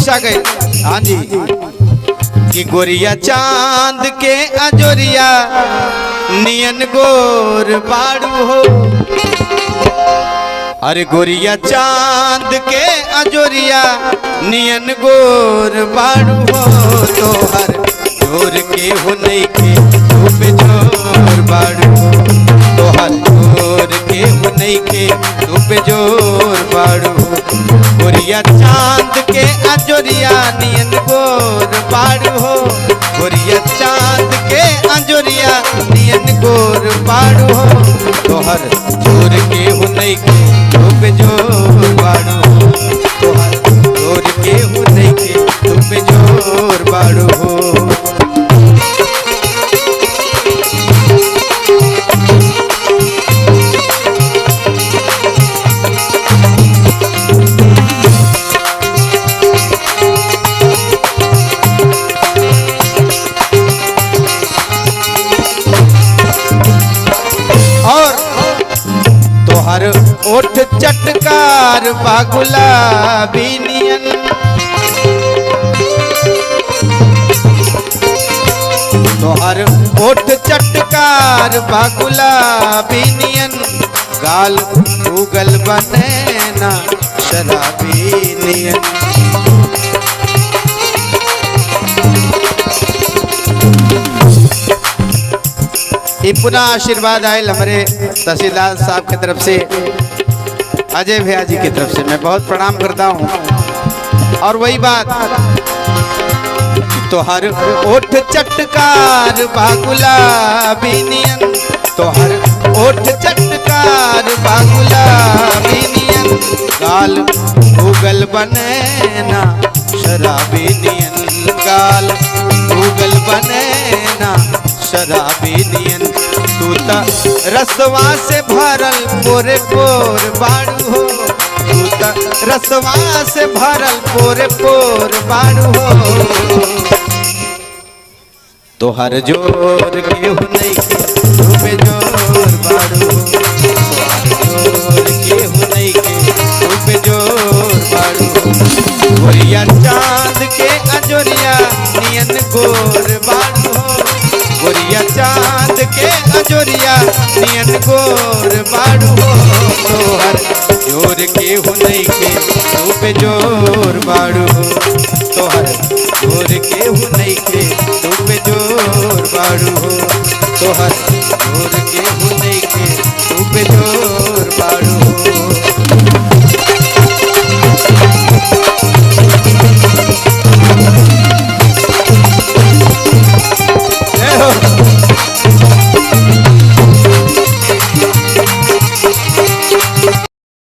कैसा गए? हाँ जी कि गोरिया चांद के अजोरिया नियन गोर बाड़ू हो। अरे गोरिया चांद के अजोरिया नियन गोर बाड़ू हो। तो हर जोर के हो नहीं के तू पे जोर बाड़ू हो। तो हर जोर के हो नहीं के तू पे जोर बाड़ू हो। गोरिया चांद के अजोरिया नियन गोर बाड़ू हो। गोरिया चांद के अजोरिया नियन गोर बाड़ू हो। तो हर जोर के हो नहीं के तू पे जोर बाड़ू हो। तो हर जोर के हो नहीं के तू पे जोर बाड़ू हो। तोहर ओठ चटकार बागुलाबी नियन। तोहर ओठ चटकार बागुलाबी नियन। गाल उगल बनेना शराबी नियन। ये पुनः आशीर्वाद आयल हमारे तहसीलदार साहब की तरफ से, अजय भैया जी की तरफ से मैं बहुत प्रणाम करता हूँ। और वही बात तोहर ओठ चटकार बागुलाबी नियन। तोहर ओठ चटकार बागुलाबी नियन। गाल उगल बनेना शराबी नियन। गाल उगल बनेना शराबी नियन। तू त रसवा से भरल पोरे पोर बाड़ू हो। तू त रसवा से भरल पोरे पोर बाड़ू हो। तो हर जोर के हो नहीं के तू पे जोर बाड़ू हो। जोर के हो नहीं के तू पे जोर बाड़ू हो। गोरिया चांद के अजोरिया नियन गोर बाड़ू हो। गोरिया चांद के अजोरिया नियन गोर बाड़ू हो। तो हर जोर के हो नहीं के तू पे जोर बाड़ू हो। तो हर जोर के हो नहीं के तू पे जोर बाड़ू हो। तो हर जोर